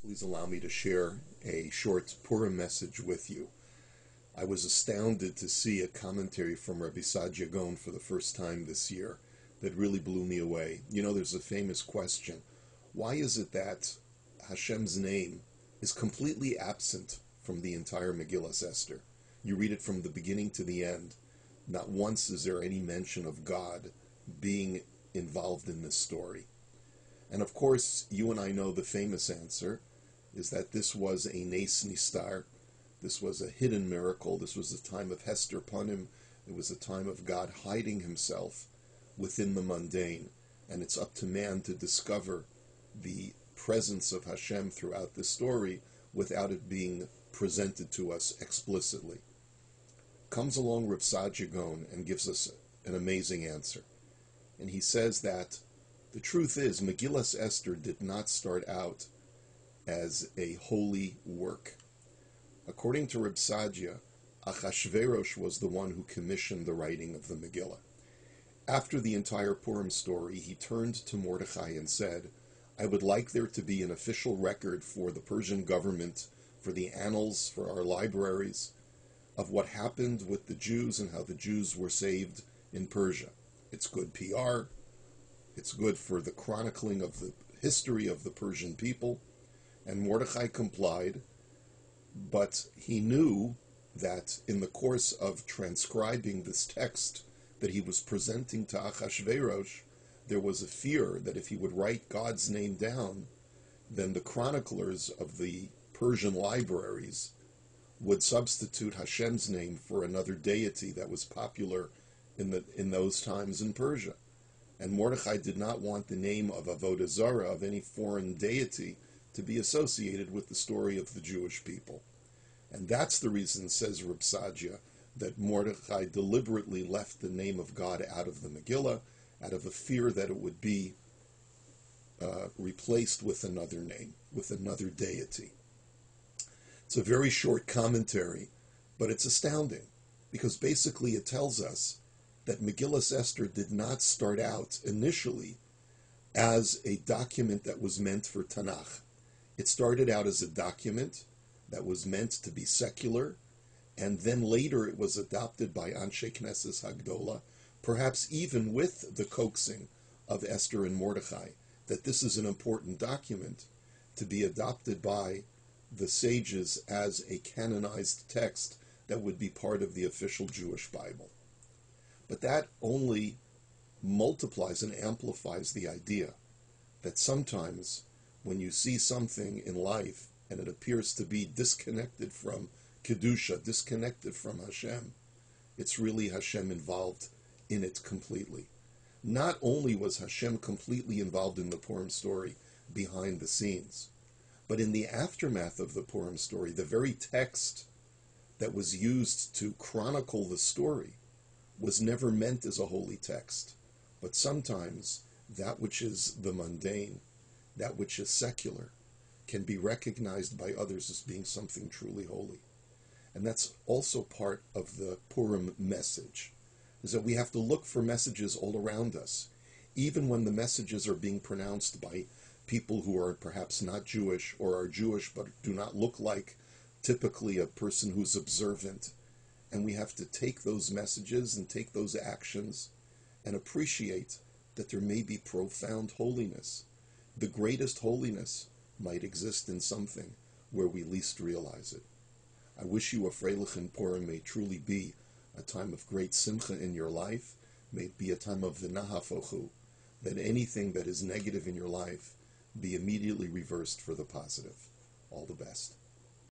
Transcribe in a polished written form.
Please allow me to share a short Purim message with you. I was astounded to see a commentary from Rabbi Gaon for the first time this year that really blew me away. You know, there's a famous question. Why is it that Hashem's name is completely absent from the entire Megillas Esther? You read it from the beginning to the end. Not once is there any mention of God being involved in this story. And of course, you and I know the famous answer is that this was a Nes Nistar. This was a hidden miracle. This was a time of Hester Panim. It was a time of God hiding himself within the mundane. And it's up to man to discover the presence of Hashem throughout this story without it being presented to us explicitly. Comes along Reb Gaon and gives us an amazing answer. And he says that the truth is Megillas Esther did not start out as a holy work. According to Reb Sadia, Achashverosh was the one who commissioned the writing of the Megillah. After the entire Purim story, he turned to Mordechai and said, I would like there to be an official record for the Persian government, for the annals, for our libraries, of what happened with the Jews and how the Jews were saved in Persia. It's good PR. It's good for the chronicling of the history of the Persian people. And Mordechai complied, but he knew that in the course of transcribing this text that he was presenting to Achashverosh, there was a fear that if he would write God's name down, then the chroniclers of the Persian libraries would substitute Hashem's name for another deity that was popular in those times in Persia. And Mordechai did not want the name of Avodah Zarah, of any foreign deity, to be associated with the story of the Jewish people. And that's the reason, says Reb Sadia, that Mordechai deliberately left the name of God out of the Megillah, out of a fear that it would be replaced with another name, with another deity. It's a very short commentary, but it's astounding, because basically it tells us that Megillas Esther did not start out initially as a document that was meant for Tanakh. It started out as a document that was meant to be secular, and then later it was adopted by Anshe Knesses Hagdola, perhaps even with the coaxing of Esther and Mordechai, that this is an important document to be adopted by the sages as a canonized text that would be part of the official Jewish Bible. But that only multiplies and amplifies the idea that sometimes when you see something in life and it appears to be disconnected from Kedusha, disconnected from Hashem, it's really Hashem involved in it completely. Not only was Hashem completely involved in the Purim story behind the scenes, but in the aftermath of the Purim story, the very text that was used to chronicle the story was never meant as a holy text. But sometimes that which is the mundane, that which is secular, can be recognized by others as being something truly holy. And that's also part of the Purim message, is that we have to look for messages all around us, even when the messages are being pronounced by people who are perhaps not Jewish or are Jewish but do not look like typically a person who's observant. And we have to take those messages and take those actions and appreciate that there may be profound holiness. The greatest holiness might exist in something where we least realize it. I wish you a Freilichen Purim may truly be a time of great simcha in your life, may it be a time of v'nahafochu, that anything that is negative in your life be immediately reversed for the positive. All the best.